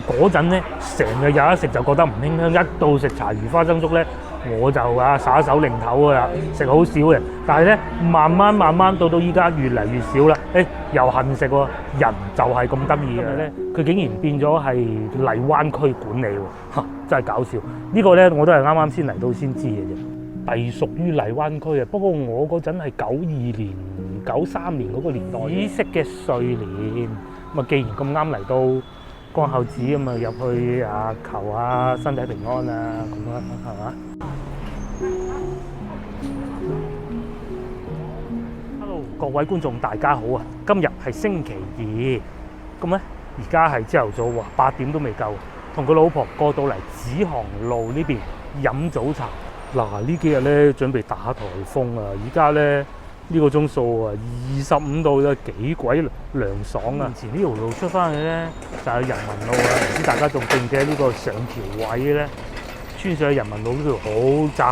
嗰陣咧，成日有得食就覺得唔馨香，一到食柴魚花生粥咧，我就耍手擰頭噶啦，食好少嘅。但係咧，慢慢到依家越嚟越少啦。又恨食喎，人就係咁得意嘅咧，佢竟然變咗係荔灣區管理喎，真係搞笑。呢個咧我都係啱啱先嚟到先知嘅啫。隸屬於荔灣區啊，不過我嗰陣係92年、93年嗰個年代，紫色嘅歲年。咁啊，既然咁啱嚟到江口子咁啊，入去求下身體平安啊，咁啦，係嘛？Hello，各位觀眾大家好啊！今日係星期二，咁咧而家係朝頭早喎，8點都未夠，同個老婆過到嚟紫航路呢邊飲早茶。嗱，呢幾日咧準備打颱風啊！而家咧呢個鐘數啊，25度啊，幾鬼涼爽啊！前呢條路出翻去咧就係人民路啊，唔知大家仲記唔記得呢個上橋位咧？穿上去人民路呢條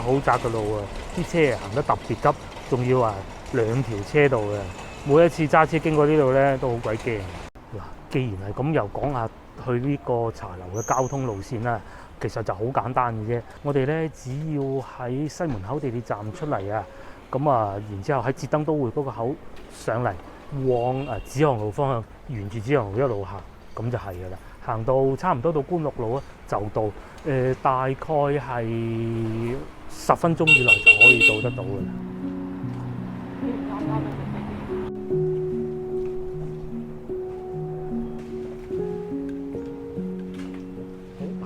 好窄嘅路啊，啲車行得特別急，仲要兩條車道嘅。每一次揸車經過呢度咧都好鬼驚。嗱，既然係咁，又講下去呢個茶樓嘅交通路線啦。其實就好簡單嘅啫，我哋咧只要喺西門口地鐵站出嚟啊，咁然之後喺捷登都會嗰個口上嚟，往紫航路方向，沿住紫航路一路行，咁就係㗎啦。行到差唔多到官祿路啊，就到大概係10分鐘以內就可以到得到㗎啦。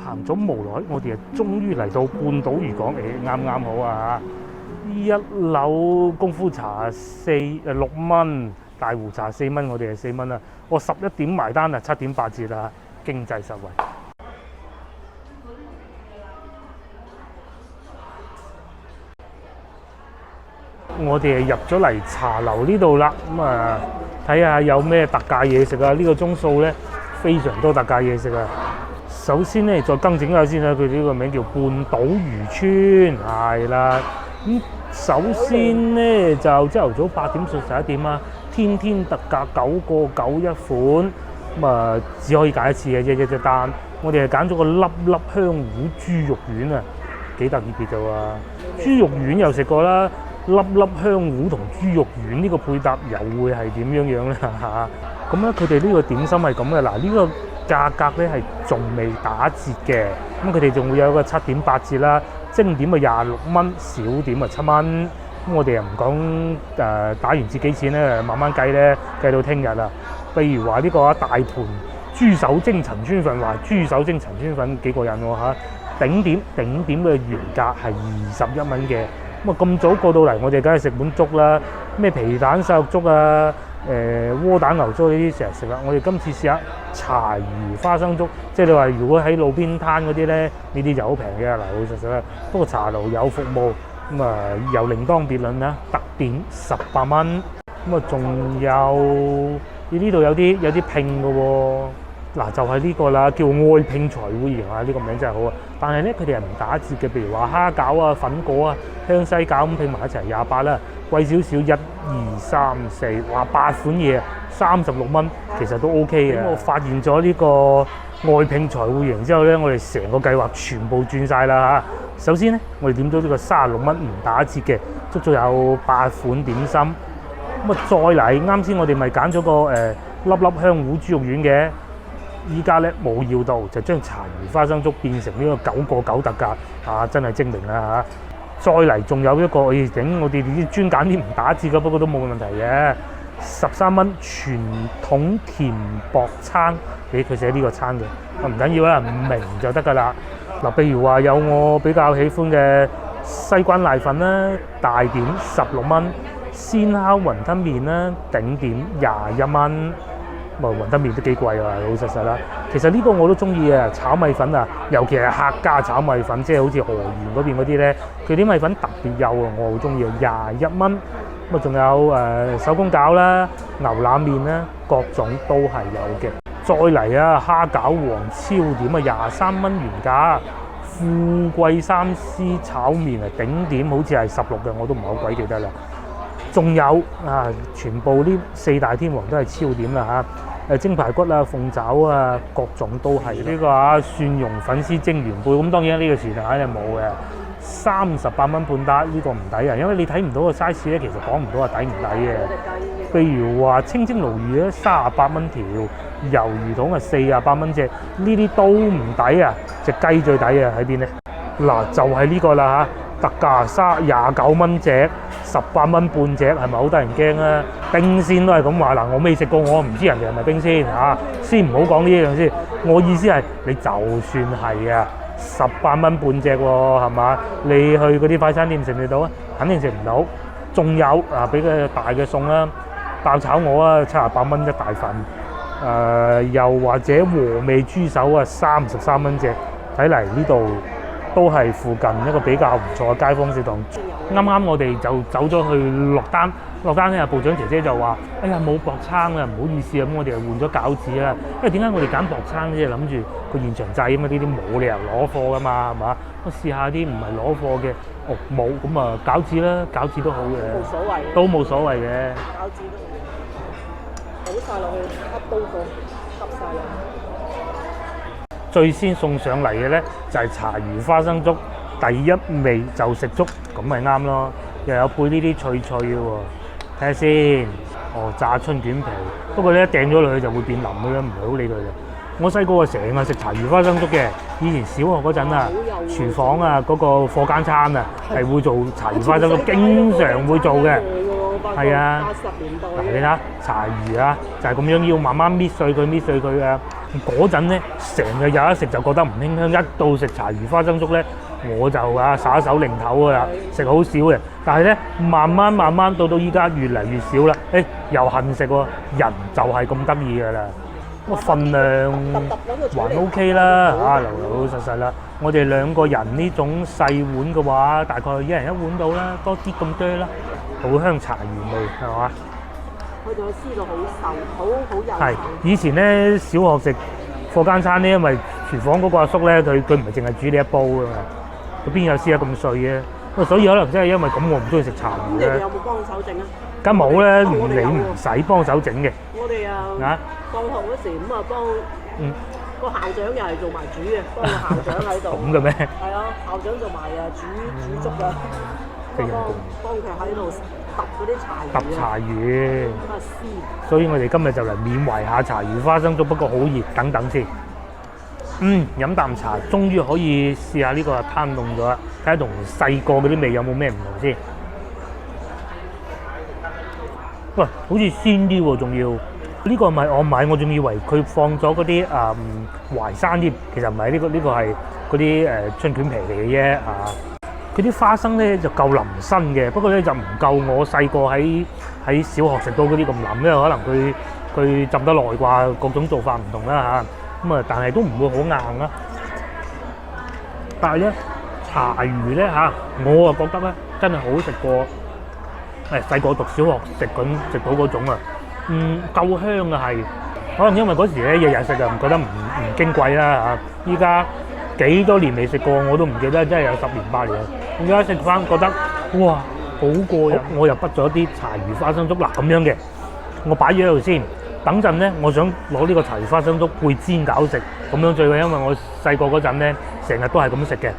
行咗無耐，我哋終於嚟到半島漁港，啱好啊！一樓功夫茶6蚊，大壺茶4蚊，我哋係4蚊啦。我11點埋單啊，7點8折啦，經濟實惠。我哋入咗嚟茶樓呢度啦，咁睇下有咩特價嘢食啊！呢個鐘數咧非常多特價嘢食啊！首先咧，再更正一下先啦，佢呢個名叫半島漁村，係啦。咁首先咧就朝頭早8點到11點啊，天天特價9個9一款，咁只可以揀一次嘅啫，一隻單。我哋係揀咗個粒粒香芋豬肉丸啊，幾特別嘅喎。豬肉丸又食過啦，粒粒香芋同豬肉丸呢個配搭又會係點樣咧嚇？咁咧佢哋呢個點心係咁嘅，嗱呢個價格咧係仲未打折嘅，咁佢哋仲會有個7點8折啦，精點26蚊，小點7蚊。咁我哋又唔講打完折幾錢咧，慢慢計咧，計到聽日啦。譬如話呢個大盤豬手蒸陳村粉，話豬手蒸陳村粉幾過癮喎嚇，頂點嘅原價係21蚊嘅。咁咁早過到嚟，我哋梗係食碗粥啦，咩皮蛋瘦肉粥啊，窩蛋牛粥呢啲成日食啦。我哋今次試下柴魚花生粥，即係你話如果喺路邊攤嗰啲咧，呢啲就好平嘅，嗱老實實啦。不過茶樓有服務，咁又另當別論啦。特點18蚊，咁仲有呢度有啲拼嘅喎。嗱就係呢個啦，叫愛拼財會營啊！呢個名真係好啊，但係咧佢哋係唔打折嘅，譬如話蝦餃啊、粉果啊、香西餃咁拼埋一齊28啦，貴少少1、2、3、4，哇8款嘢36蚊，其實都 OK 嘅。咁我發現咗呢個愛拼財會營之後咧，我哋成個計劃全部轉晒啦嚇。首先咧，我哋點咗呢個36蚊唔打折嘅，足足有8款點心。咁再嚟，啱先我哋咪揀咗個粒粒香芋豬肉丸嘅。依家咧冇要到，就將柴魚花生粥變成呢個9個9特價，真係精明啦嚇！再嚟仲有一個，我哋專揀啲唔打折嘅，不過都冇問題嘅，13蚊傳統甜薄餐，佢寫呢個餐嘅，唔緊要啦，唔明就得㗎啦。嗱，譬如話有我比較喜歡嘅西關瀨粉啦，大點16蚊，鮮烤雲吞麵啦，頂點21蚊。雲吞麵都幾貴啊，老實實啦。其實呢個我都中意啊，炒米粉啊，尤其係客家炒米粉，即係好似河源嗰邊嗰啲咧，佢啲米粉特別幼啊，我好中意啊，21蚊。咁仲有手工餃啦、牛腩麵啦，各種都係有嘅。再嚟蝦餃皇超點23蚊原價，富貴三絲炒麵頂點好似係16嘅，我都唔係好鬼記得啦。仲有全部呢4大天王都係超點啦嚇。蒸排骨啊、鳳爪啊，各種都係。呢個蒜蓉粉絲蒸元貝，咁當然呢個時間肯定冇嘅。38蚊半打呢個唔抵啊，因為你睇唔到個 size 咧，其實講唔到話抵唔抵嘅。譬如話清蒸鱸魚咧38蚊條，魷魚筒48蚊隻，呢啲都唔抵啊！隻雞最抵啊，喺邊咧？嗱，就係呢個啦嚇，特價29蚊隻，18蚊半隻，係咪好得人驚啊？冰鮮都係咁話嗱，我未食過，我唔知人哋係咪冰鮮嚇。先唔好講呢一樣先，我意思係你就算係啊。18蚊半隻喎，係嘛？你去嗰啲快餐店食唔食到啊？肯定食唔到。仲有啊，俾個大嘅餸啦，爆炒鵝啊，78蚊一大份。又或者和味豬手啊，33蚊隻。睇嚟呢度都係附近一個比較唔錯嘅街坊食堂。啱啱我哋就走咗去落單咧，部長姐姐就話：哎呀，冇薄撐啊，唔好意思啊，咁我哋就換咗餃子啦。因為點解我哋揀薄撐咧？諗住個現場製啊嘛，呢啲冇理由攞貨噶嘛，係嘛？我試下啲唔係攞貨嘅，哦冇，咁啊餃子啦，餃子都好嘅，冇所謂，都冇所謂嘅。餃子都倒晒落去，一刀過，揼晒落去。最先送上嚟嘅咧就係茶魚花生粥，第一味就食粥，咁咪啱咯。又有配呢啲脆脆嘅喎。睇下先，哦炸春卷皮，不過咧掟咗落去就會變腍嘅啦，唔係好理佢嘅。我細個啊成日食茶魚花生粥嘅，以前小學嗰陣啊，廚房啊嗰個課間餐啊係會做茶魚花生粥，經常會做嘅。係啊，80年代嗱你睇下茶魚啊，就係咁樣要慢慢搣碎佢啊。嗰陣咧成日有得食就覺得唔馨香，一到食茶魚花生粥咧我就耍手擰頭㗎啦，食好少嘅。但係咧慢慢到依家越嚟越少啦。又恨食喎，人就係咁得意㗎啦。個份量還 OK 啦，老實啦。我哋兩個人呢種細碗嘅話，大概一人一碗到啦，多啲咁多啦。好香茶魚味係嘛？佢仲撕到好瘦，好幼細。係以前咧小學食課間餐咧，因為廚房嗰個阿叔咧，佢唔係淨係煮呢一煲㗎嘛，佢邊有撕得咁碎嘅？所以可能真係因為咁，我唔中意食茶魚咧。你哋有冇幫手整啊？梗冇咧，你唔使幫手整嘅。我哋放學嗰時咁啊幫個校長又係做埋煮嘅，幫個校長喺度。咁嘅咩？係啊，校長做埋煮粥㗎，幫佢喺度揼嗰啲茶魚。揼茶魚。所以我哋今日就嚟緬懷下茶魚花生粥，不過好熱，等等先。飲啖茶，終於可以試下呢個攤凍咗啦，睇下同細個嗰啲味有冇咩唔同先。喂，好似鮮啲喎，仲要呢個咪我買，我仲以為佢放咗嗰啲淮山添，其實唔係，呢個係嗰啲春卷皮嚟嘅啫嚇。佢啲花生咧就夠腍身嘅，不過咧就唔夠我細個喺小學食到嗰啲咁腍，因為可能佢浸得耐啩，各種做法唔同啦嚇。咁啊，但係都唔會好硬啦。但係咧茶魚咧我啊覺得咧真係好食過。細個讀小學食到嗰種啊，夠香啊係，可能因為嗰時咧日日食就唔覺得唔矜貴啦嚇。依家幾多年未食過我都唔記得，真係有10年8年。而家食翻覺得哇好過癮，我又畢咗啲茶魚花生粥嗱咁樣嘅，我擺咗喺度先。等陣咧，我想攞呢個茶魚花生粥配煎餃食，咁樣最好，因為我細個嗰陣咧成日都係咁食嘅。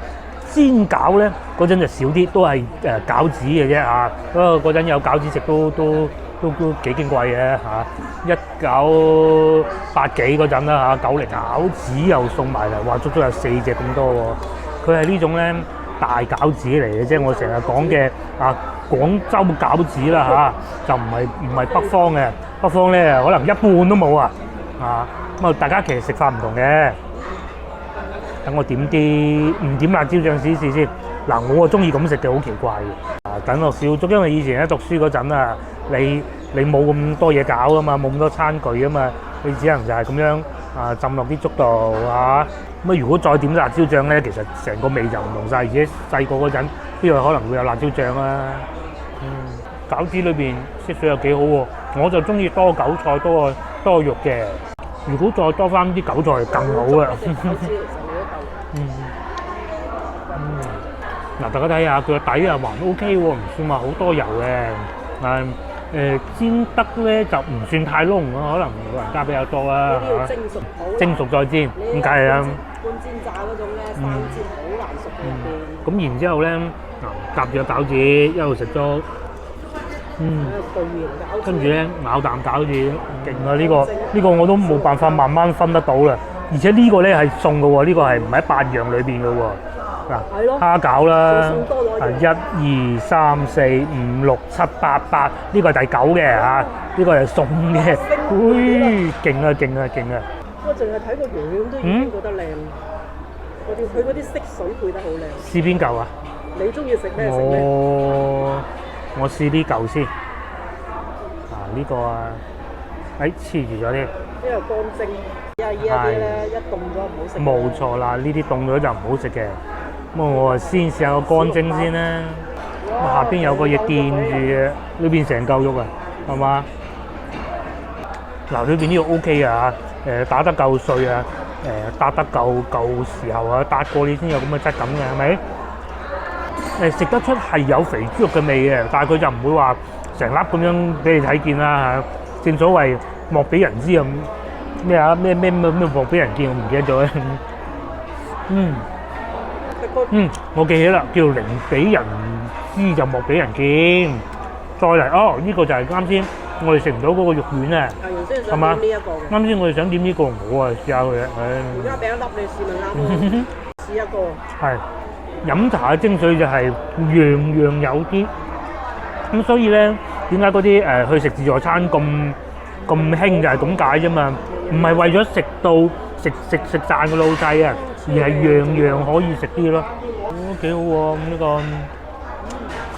煎餃咧嗰陣就少啲，都係餃子嘅啫嚇。不過嗰陣有餃子食都幾矜貴嘅嚇。1980幾嗰陣啦嚇，90餃子又送埋嚟，話足足有4隻咁多喎。佢係呢種咧大餃子嚟嘅，即係我成日講嘅廣州餃子啦嚇，就唔係北方嘅。北方咧可能一半都冇咁啊，大家其實食法唔同嘅。等我點啲唔點辣椒醬試試先。嗱，我啊中意咁食嘅，好奇怪嘅。等落少粥，因為以前喺讀書嗰陣啊，你冇咁多嘢搞啊嘛，冇咁多餐具啊嘛，你只能就係咁樣浸落啲粥度咁啊，如果再點辣椒醬咧，其實成個味就唔同晒。而且細個嗰陣邊度可能會有辣椒醬啊。餃子裏邊色水又幾好喎，我就中意多韭菜多肉嘅。如果再多翻啲韭菜更好啊。嗱，大家睇下佢個底啊還 OK 喎，唔算話好多油嘅。煎得咧就唔算太燶咯，可能老人家比較多啦，呢啲要蒸熟好。蒸熟再煎，咁梗係啦。半煎炸嗰種咧，生煎好難熟嘅入邊。咁然之後咧，夾住個餃子一路食粥，巨型餃子。跟住咧咬啖餃子，勁啊！呢個我都冇辦法慢慢分得到啦。而且呢個咧係餸嘅喎，呢個係唔喺8樣裏邊嘅喎。係咯。蝦餃啦，仲多咗嘢。1、2、3、4、5、6、7、8，呢個係第9嘅嚇，呢個係餸嘅。勁啊勁啊勁啊！我淨係睇個樣都已經覺得靚。佢嗰啲色水配得好靚。試邊嚿啊？你中意食咩食咩？我試呢嚿先。呢個啊，黐住咗添。呢個乾蒸，依啲咧一凍咗唔好食。冇錯啦，呢啲凍咗就唔好食嘅。咁我先試下個乾蒸先啦。下邊有個嘢墊住嘅，裏邊成嚿肉啊，係嘛？嗱，裏邊呢個 OK 啊，打得夠碎啊，搭得夠時候啊，搭過你先有咁嘅質感嘅，係咪？食得出係有肥豬肉嘅味嘅，但係佢就唔會話成粒咁樣俾你睇見啦嚇。正所謂莫俾人知咁咩啊？咩莫俾人見，我唔記得咗咧。我記起啦，叫寧俾人知就莫俾人見。再嚟呢個就係啱先我哋食唔到嗰個肉丸啊，係嘛？啱先我哋想點呢個，我試下佢啊。而家俾一粒你試咪啱。試一個。係飲茶嘅精髓就係樣樣有啲，咁所以咧點解嗰啲去食自助餐咁興就係咁解啫嘛，唔係為咗食到食賺個老細啊，而係樣樣可以食啲咯。幾好喎！咁呢個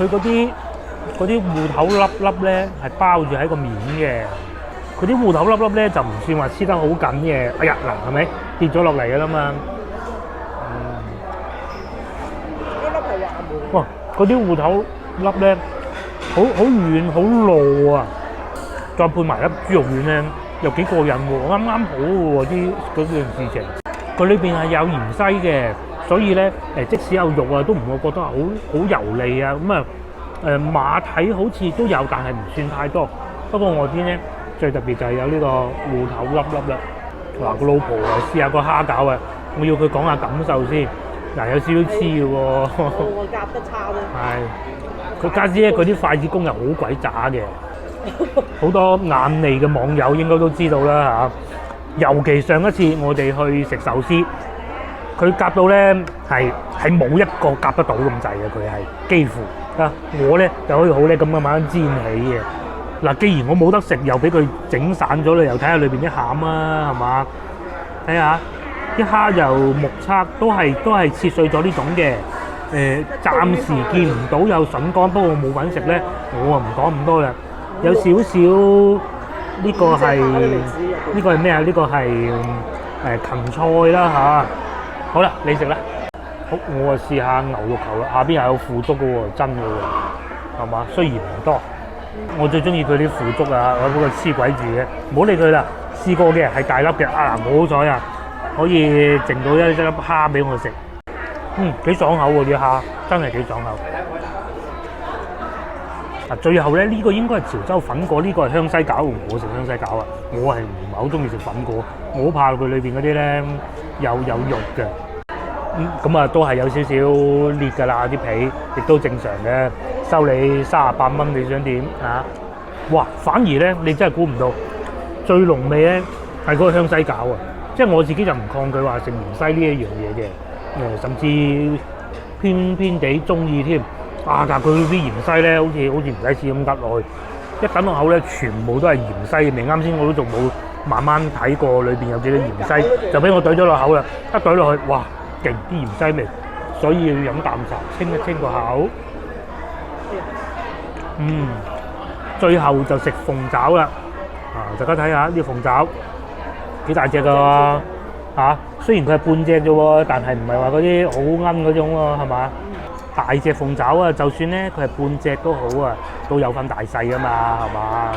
佢嗰啲芋頭粒咧係包住喺個面嘅，佢啲芋頭粒咧就唔算話黐得好緊嘅。哎呀嗱，係咪跌咗落嚟㗎啦嘛？哇！嗰啲芋頭粒咧好軟好糯啊，再配埋粒豬肉丸咧又幾過癮喎，啱啱好喎嗰樣事情。佢裏邊係有芫茜嘅，所以咧即使有肉啊都唔會覺得好油膩啊。咁啊馬蹄好似都有，但係唔算太多。不過我啲咧最特別就係有呢個芋頭粒啦。嗱，個老婆啊試下個蝦餃啊，我要佢講下感受先。嗱，有少少黐嘅喎。我夾得差啫。係，佢家姐佢啲筷子工又好鬼渣嘅，好多眼利嘅網友應該都知道啦嚇。尤其上一次我哋去食壽司，佢夾到咧係冇一個夾得到咁滯嘅，佢係幾乎啊，我咧就可以好叻咁慢慢煎起嘅。嗱，既然我冇得食，又俾佢整散咗啦，又睇下裏邊啲餡啊，係嘛？睇下。啲蝦油目測都係切碎咗呢種嘅，暫時見唔到有筍乾，不過我冇揾食咧，我啊唔講咁多啦。有少少呢個係咩啊？呢個係芹菜啦嚇。好啦，你食啦。好，我啊試下牛肉球啦，下邊係有腐竹嘅喎，真嘅喎，係嘛？雖然唔多，我最中意佢啲腐竹啊，我嗰個黐鬼住嘅，唔好理佢啦。試過嘅係大粒嘅，冇好彩啊！可以剩到一粒蝦俾我食，幾爽口喎啲蝦，真係幾爽口。最後咧呢個應該係潮州粉果，呢個係香西餃，我食香西餃啊，我係唔係好中意食粉果，我好怕佢裏邊嗰啲咧有肉嘅。咁啊都係有少少裂㗎啦，啲皮亦都正常嘅，收你38蚊，你想點啊？哇！反而咧你真係估唔到，最濃味咧係嗰個香西餃啊！即係我自己就唔抗拒話食芫茜呢一樣嘢嘅，甚至偏地中意添。但佢啲芫茜咧，好似唔使試咁揼落去，一揼落口咧，全部都係芫茜嘅味。啱先我都仲冇慢慢睇過裏邊有幾多芫茜，就俾我懟咗落口啦。一懟落去，哇，勁啲芫茜味，所以要飲啖茶清一清個口。最後就食鳳爪啦。大家睇下呢個鳳爪。幾大隻㗎喎，雖然佢係半隻啫喎，但係唔係話嗰啲好奀嗰種喎，係嘛？大隻鳳爪啊，就算咧佢係半隻都好啊，都有分大細㗎嘛，係嘛？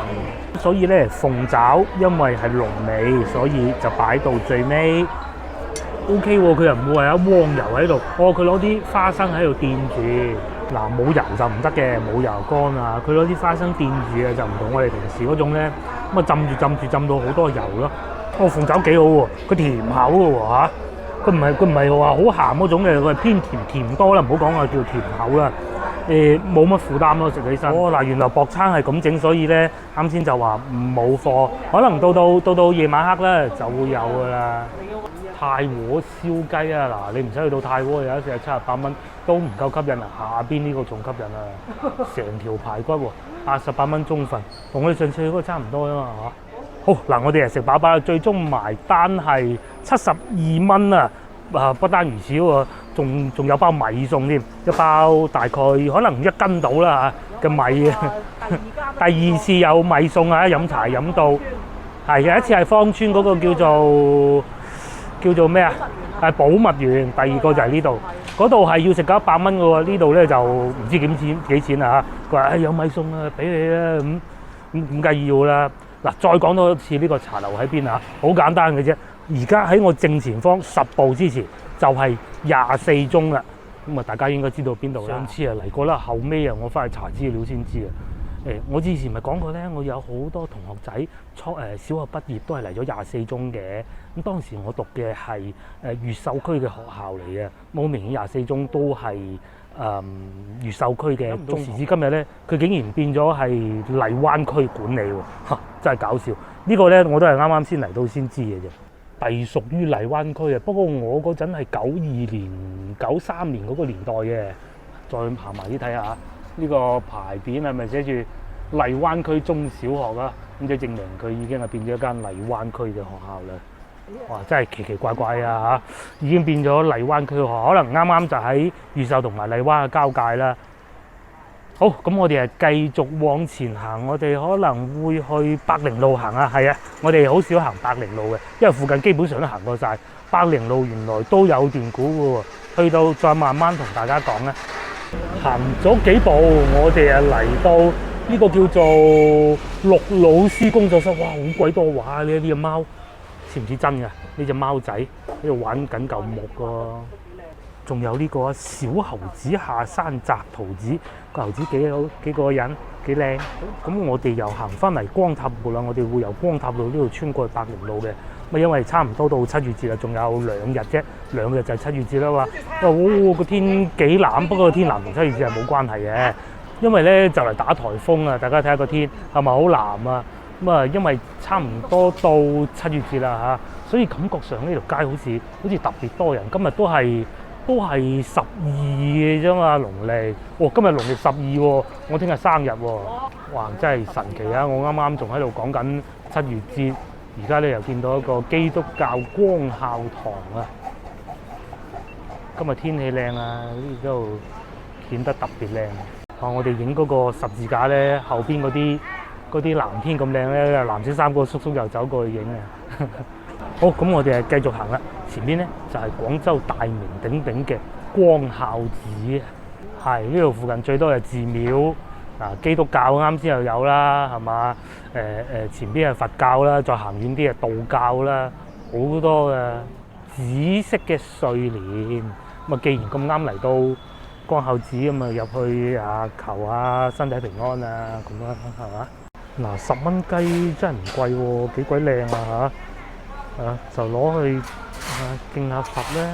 所以咧鳳爪因為係龍尾，所以就擺到最尾。OK 喎，佢又唔會話有汪油喺度，佢攞啲花生喺度墊住，嗱，冇油就唔得嘅，冇油乾啊！佢攞啲花生墊住嘅就唔同我哋平時嗰種咧，咁啊浸到好多油咯。個鳳爪幾好喎，佢甜口嘅喎嚇，佢唔係話好鹹嗰種嘅，佢係偏甜多啦，唔好講話叫甜口啦。冇乜負擔咯，食起身。嗱，原來薄撐係咁整，所以咧啱先就話冇貨，可能到夜晚黑咧就會有噶啦。太和燒雞啊！嗱，你唔使去到太和，有一隻係78蚊，都唔夠吸引啊！下邊呢個仲吸引啊！成條排骨喎，88蚊中份，同我哋上次去嗰個差唔多啊嘛嚇。好嗱，我哋係食飽飽，最終埋單係72蚊啊！不單如此喎，仲有包米餸添，一包大概可能1斤到啦嚇嘅米啊！第二次有米餸啊，飲茶飲到係有一次係芳村嗰個叫做咩啊？係寶物園，第二個就係呢度，嗰度係要食夠100蚊嘅喎，呢度咧就唔知幾錢啊嚇！佢話有米餸啊，俾你啦咁梗係要啦。嗱，再講多一次呢個茶樓喺邊啊？好簡單嘅啫。而家喺我正前方10步之前就係24中啦，咁啊大家應該知道邊度啦。上次啊嚟過啦，後尾啊我翻去查資料先知啊。我之前咪講過咧，我有好多同學仔小學畢業都係嚟咗24中嘅。咁當時我讀嘅係越秀區嘅學校嚟嘅，好明顯24中都係越秀區嘅。到時至今日咧，佢竟然變咗係荔灣區管理喎，真係搞笑。呢個咧我都係啱啱先嚟到先知嘅啫。隸屬於荔灣區啊，不過我嗰陣係92年、93年嗰個年代嘅。再行埋啲睇下呢個牌匾係咪寫住荔灣區中小學啊？咁就證明佢已經係變咗一間荔灣區嘅學校啦。哇！真係奇奇怪怪啊嚇，已經變咗荔灣區嘅學校，可能啱啱就喺越秀同埋荔灣嘅交界啦。好，咁我哋係繼續往前行，我哋可能會去百靈路行啊。係啊，我哋好少行百靈路嘅，因為附近基本上都行過晒。百靈路原來都有段古嘅喎，去到再慢慢同大家講咧。行咗幾步，我哋嚟到呢個叫做陸老師工作室。哇，好鬼多畫呢啲貓，似唔似真㗎？呢隻貓仔喺度玩緊嚿木喎。仲有呢個小猴子下山摘桃子，個猴子幾個人幾靚。咁我哋又行翻嚟光塔路啦，我哋會由光塔路呢度穿過去百靈路嘅。咁因為差唔多到7月節啦，仲有2日啫，2日就係7月節啦嘛。個天幾藍，不過個天藍同7月節係冇關係嘅，因為咧就嚟打颱風啊！大家睇下個天係咪好藍啊？咁啊，因為差唔多到7月節啦嚇，所以感覺上呢條街好似特別多人。今日都係12嘅啫嘛，農曆。今日農曆12喎，我聽日生日喎。哇，真係神奇啊！我啱啱仲喺度講緊7月節，而家咧又見到一個基督教光孝堂啊！今日天氣靚啊，呢度顯得特別靚。我哋影嗰個十字架咧，後邊嗰啲藍天咁靚咧，藍色衫個叔叔又走過去影啊！好，咁我哋繼續行啦。前邊咧就係廣州大名鼎鼎嘅光孝寺，係呢度附近最多係寺廟。基督教啱先又有啦，係嘛？前邊係佛教啦，再行遠啲係道教啦，好多嘅紫色嘅睡蓮。咁啊，既然咁啱嚟到光孝寺，咁啊入去求下身體平安啊，咁啦，係嘛？嗱，10蚊雞真係唔貴喎，幾鬼靚啊嚇！就攞去敬下佛咧。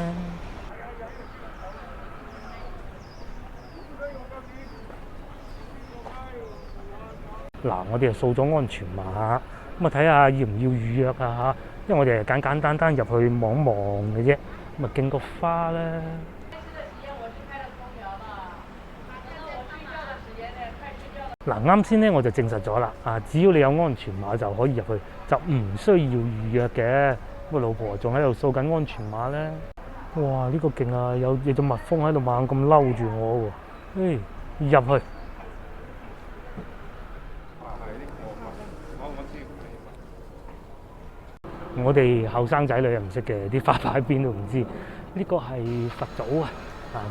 嗱，我哋係掃咗安全碼，咁啊睇下要唔要預約啊嚇，因為我哋係簡單單入去望一望嘅啫，咁啊敬個花啦。嗱，啱先咧我就證實咗啦，只要你有安全碼就可以入去，就唔需要預約嘅。咁啊老婆仲喺度掃緊安全碼咧。哇！呢個勁啊，有隻蜜蜂喺度猛咁嬲住我喎。入去。我哋後生仔女又唔識嘅，啲花擺喺邊都唔知。呢個係佛祖啊！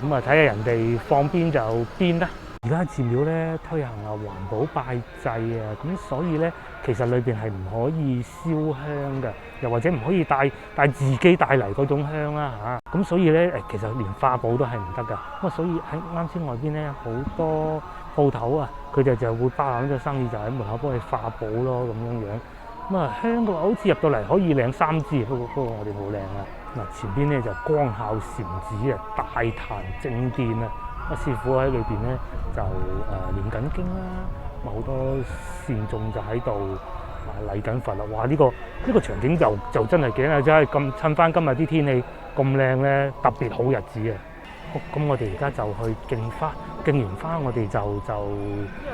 咁啊睇下人哋放邊就邊啦。而家寺廟咧推行環保拜祭啊，咁所以咧其實裏邊係唔可以燒香嘅，又或者唔可以帶自己帶嚟嗰種香啦嚇。咁所以咧其實連化寶都係唔得㗎。咁所以喺啱先外邊咧好多鋪頭啊，佢哋就會包攬咗生意，就喺門口幫你化寶咯咁樣。咁啊香嘅話，好似入到嚟可以領3支，不過我哋冇領啊。嗱，前邊咧就光孝禪寺啊，大壇正殿啊。師傅喺裏邊咧就念緊經啦，好多善眾就喺度禮緊佛啦。哇！呢個場景就真係幾啊，真係咁趁翻今日啲天氣咁靚咧，特別好日子啊！咁我哋而家就去敬花，敬完花我哋就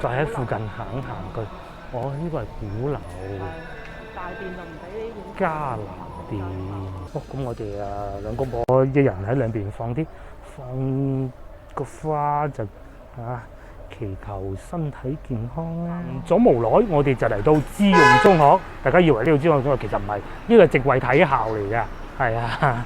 再喺附近行去。呢個係鼓樓大殿就唔俾迦南殿。咁我哋兩公婆一人喺兩邊放個花就祈求身體健康啦。咗無耐，我哋就嚟到知用中學。大家以為呢度知用中學，其實唔係，呢個係直惠體校嚟嘅。係啊，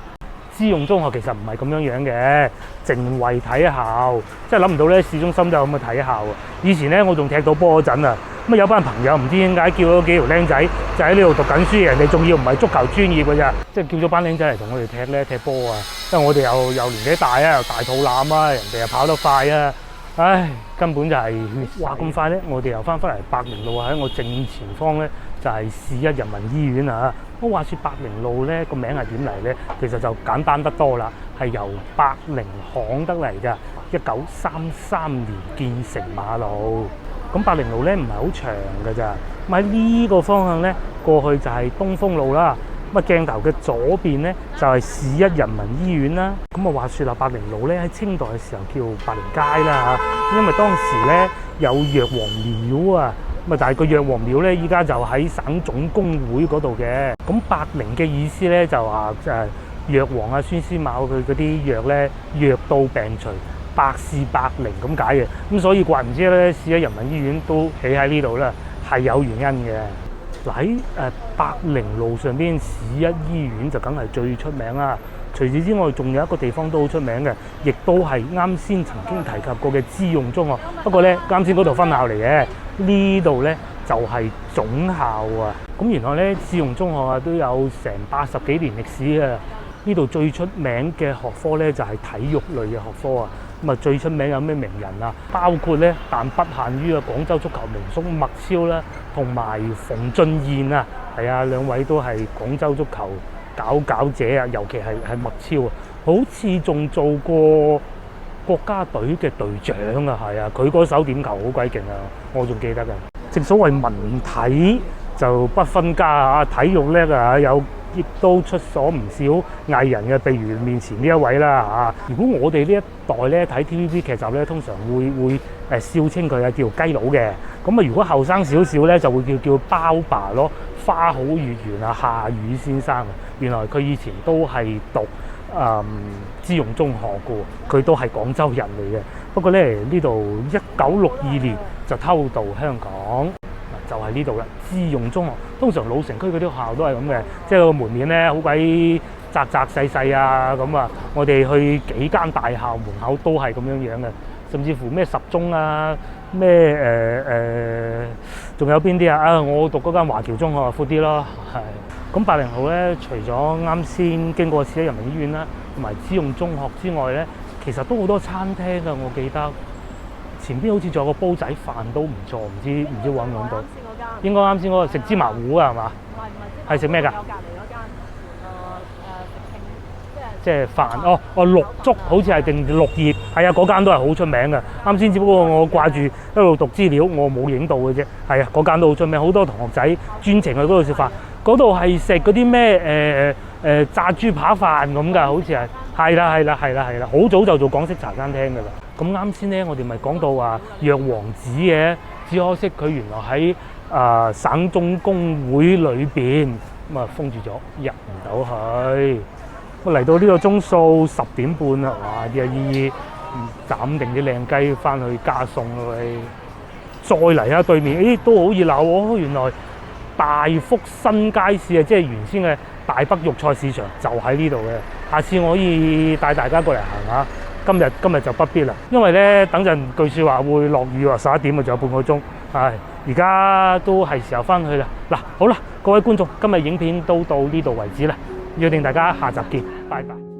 知用中學其實唔係咁樣嘅，淨惠體校。即係諗唔到咧，市中心都有咁嘅體校啊！以前咧，我仲踢到波嗰陣啊，咁有班朋友唔知點解叫咗幾條僆仔就喺呢度讀緊書，人哋仲要唔係足球專業嘅咋，即係叫咗班僆仔嚟同我哋踢波啊！因為我哋又年紀大啊，又大肚腩啊，人哋又跑得快啊，唉，根本就係話咁快咧，我哋又翻嚟百靈路喺我正前方咧，就係市一人民醫院啊！咁話說百靈路咧個名係點嚟咧？其實就簡單得多啦，係由百靈巷得嚟㗎。1933年建成馬路。咁百靈路咧唔係好長㗎咋，咁喺呢個方向咧過去就係東風路啦。咁鏡頭嘅左邊咧就係市一人民醫院啦。咁話說啦，百靈路咧喺清代嘅時候叫百靈街啦嚇，因為當時咧有藥王廟啊。但係個藥王廟咧依家就喺省總工會嗰度嘅。咁百靈嘅意思咧就話藥王啊孫思邈佢嗰啲藥咧藥到病除，百事百靈咁解嘅。咁所以怪唔知咧市一人民醫院都起喺呢度啦，係有原因嘅。嗱喺百靈路上邊市一醫院就梗係最出名啦。除此之外，仲有一個地方都好出名嘅，亦都係啱先曾經提及過嘅知用中學。不過咧，啱先嗰度分校嚟嘅，呢度咧就係總校啊。咁原來咧知用中學啊都有成80幾年歷史啊。呢度最出名嘅學科咧就係體育類嘅學科啊。咁啊最出名有咩名人啊？包括咧但不限於廣州足球名宿麥超啦，同埋馮俊彥啊。係啊，兩位都係廣州足球佼者啊，尤其係麥超啊，好似仲做過國家隊嘅隊長啊，係啊，佢嗰手點球好鬼勁啊，我仲記得㗎。正所謂文體就不分家啊，體育叻啊，亦都出所唔少藝人嘅，譬如面前呢一位啦嚇。如果我哋呢一代咧睇 TVB 劇集咧，通常會笑稱佢係叫雞佬嘅。咁啊，如果後生少少咧，就會叫包爸咯。花好月圓啊，夏雨先生啊，原來佢以前都係讀知用中學嘅，佢都係廣州人嚟嘅。不過咧呢度1962年就偷渡香港。就係呢度啦，知用中學。通常老城區嗰啲學校都係咁嘅，即係個門面咧好鬼窄細細啊咁啊。我哋去幾間大校門口都係咁樣嘅，甚至乎咩十中啊，咩仲有邊啲啊？我讀嗰間華僑中學闊啲咯，係。咁百靈路咧，除咗啱先經過市一人民醫院啦，同埋知用中學之外咧，其實都好多餐廳㗎，我記得。前邊好似仲有個煲仔飯都唔錯，唔知揾唔揾到？應該啱先嗰個食芝麻糊啊，係嘛？唔係，係食咩㗎？有隔離嗰間即係飯綠竹，好似係定綠葉，係啊，嗰間都係好出名嘅。啱先只不過我掛住一路讀資料，我冇影到嘅啫。係啊，嗰間都好出名，好多同學仔專程去嗰度食飯。嗰度係食嗰啲咩炸豬扒飯咁㗎，好似係。係啦，好早就做港式茶餐廳㗎啦。咁啱先咧，我哋咪講到話藥王寺嘅，只可惜佢原來喺省總工會裏邊咁啊封住咗，入唔到去。我嚟到呢個鐘數10點半啦，哇！啲阿姨斬定啲靚雞翻去加餸咯喂。再嚟下對面，都好熱鬧喎！原來大福新街市啊，即係原先嘅大北肉菜市場就喺呢度嘅。下次我可以帶大家過嚟行下。今日就不必啦，因為咧等陣據說話會落雨喎，11點啊，仲有半個鐘，係而家都係時候翻去啦。嗱，好啦，各位觀眾，今日影片都到呢度為止啦，約定大家下集見，拜拜。